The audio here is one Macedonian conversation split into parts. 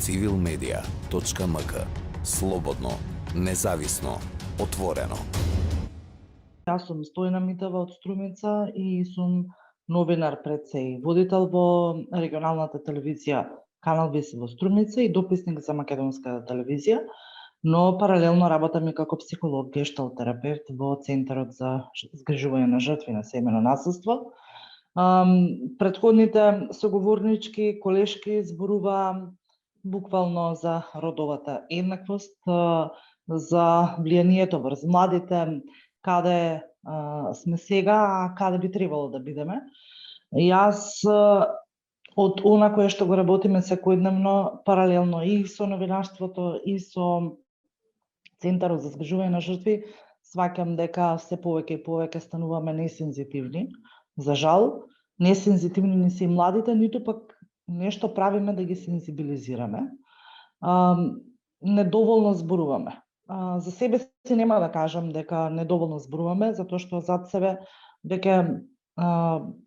civilmedia.mk. Слободно, независно, отворено. Јас сум Стојна Митева од Струмица и сум новинар пред се и водител во регионалната телевизија Канал ВС во Струмица и дописник за македонска телевизија, но паралелно работам и како психолог гешталт терапевт во Центарот за згрижување на жртви на семејно насилство. Претходните соговорнички, колешки зборуваа буквално за родовата еднаквост, за влијанието врз младите, каде сме сега, а каде би требало да бидеме. Јас од она кое што го работиме секојдневно, паралелно и со новинарството, и со Центарот за згрижување на жртви, сваќам дека се повеќе и повеќе стануваме несензитивни. За жал, несензитивни не се и младите, ниту пак нешто правиме да ги сензибилизираме. Недоволно зборуваме. За себе си нема да кажам дека недоволно зборуваме, затоа што зад себе веќе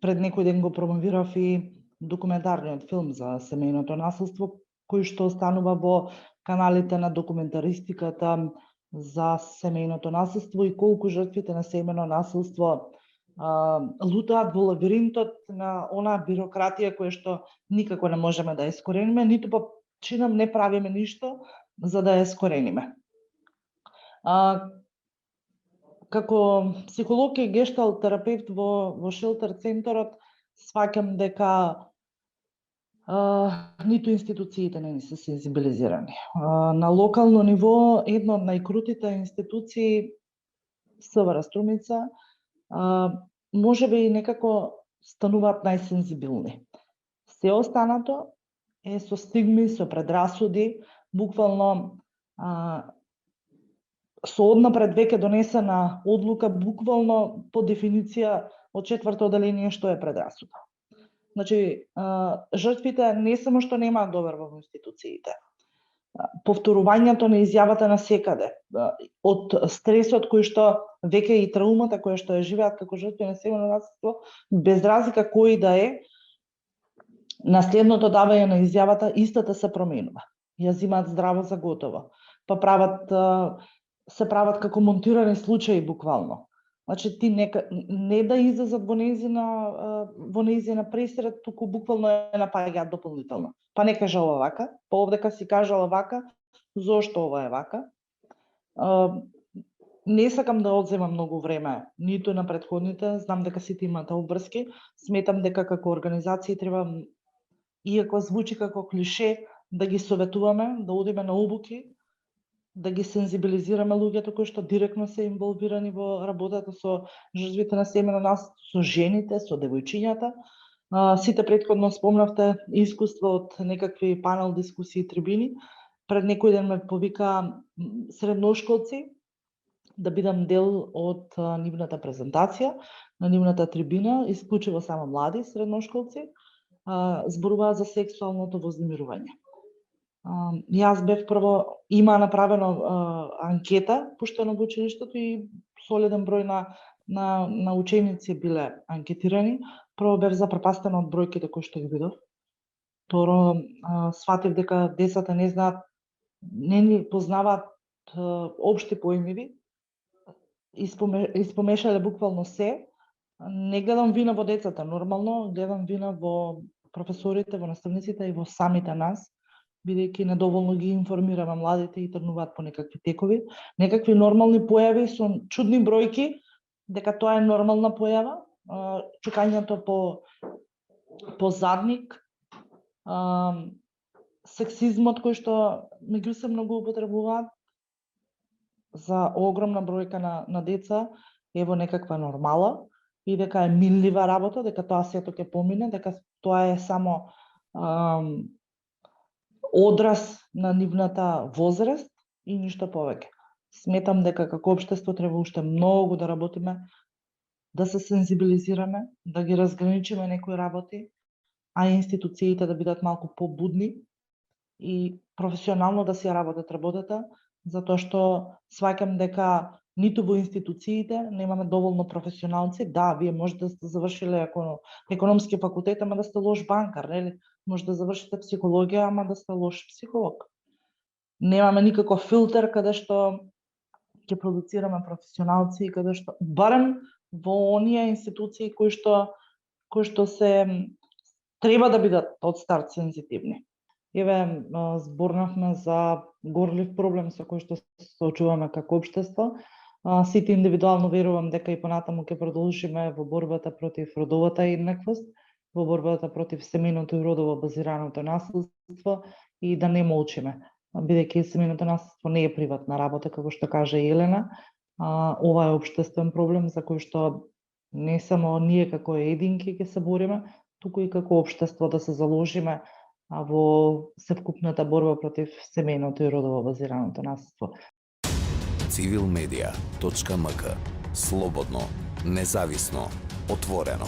пред некој ден го промовирав и документарниот филм за семејното насилство, кој што останува во каналите на документаристиката за семејното насилство и колку жртвите на семејно насилство лутаат во лабиринтот на онаа бирократија која што никако не можеме да ја искорениме, ниту па чинам не правиме ништо за да ја искорениме. Како психолог и гешталт терапевт во шелтер центарот, сваќам дека ниту институциите не ни се сензибилизирани. На локално ниво, една од најкрутите институции, СВР Струмица, можеби и некако стануваат најсензибилни. Се останато е со стигми, со предрасуди, буквално со однапред веќе донесена одлука, буквално по дефиниција од 4-то одделение што е предрасуда. Значи, жртвите не само што немаат доверба во институциите, повторувањето на изјавата на секаде, од стресот кој што веќе и траумата која што ја живеат како жртви на семејно насилство, без разлика кој да е, на следното давање на изјавата истата се променува. Ја земаат здраво за готово. Па се прават како монтирани случаи буквално. Значи ти не да излезат во нејзина пресред, туку буквално ја напаѓаат дополнително. Па не кажала вака, па овдека си кажала вака, зошто ова е вака? Не сакам да одземам многу време ниту на претходните, знам дека сите имате обврски, сметам дека како организации треба, иако звучи како клише, да ги советуваме, да одиме на обуки, да ги сензибилизираме луѓето кои што директно се инволвирани во работата со жртвите на семејно насилство, со жените, со девојчињата. Сите претходно спомнавте искуство од некакви панел дискусии и трибини. Пред некој ден ме повика средношколци да бидам дел од нивната презентација, на нивната трибина, исклучиво само млади средношколци, зборуваа за сексуалното вознемирување. Јас бев прво, има направено анкета пуштена во училиштето и солиден број на ученици биле анкетирани. Прво бев запрепастена од бројките кои што ги видов. Второ, сватив дека децата не знаат, не ни познаваат општи поимиви, испомешале буквално се. Не гледам вина во децата, нормално, гледам вина во професорите, во наставниците и во самите нас, бидејќи недоволно ги информираме младите и тргнуваат по некакви текови, некакви нормални појави со чудни бројки, дека тоа е нормална појава, чукањето по задник, сексизмот кој што меѓу се многу употребуваат за огромна бројка на деца е во некаква нормала и дека е миллива работа, дека тоа сето ќе помине, дека тоа е само одраз на нивната возраст и ништо повеќе. Сметам дека како општество треба уште многу да работиме, да се сензибилизираме, да ги разграничиме некои работи, а институциите да бидат малку побудни и професионално да си ја работат работата, затоа што сваќам дека ниту во институциите немаме доволно професионалци. Да, вие може да сте завршиле економски факултет, ама да сте лош банкар, нели? Може да завршите психологија, ама да сте лош психолог. Немаме никаков филтер каде што ќе продуцираме професионалци, каде што барем во оние институции кои што се треба да бидат од старт сензитивни. Еве зборнавме за горлив проблем со кој што се соочуваме како општество. Сите индивидуално верувам дека и понатаму ќе продолжиме во борбата против родовата еднаквост, во борбата против семејното и родово базираното насилство и да не молчиме. Бидејќи семејното насилство не е приватна работа, како што кажа Елена, ова е општествен проблем за кој што не само ние како единки ќе се бориме, туку и како општество да се заложиме во севкупната борба против семејното и родово базираното насилство. civilmedia.mk. Слободно, независно, отворено.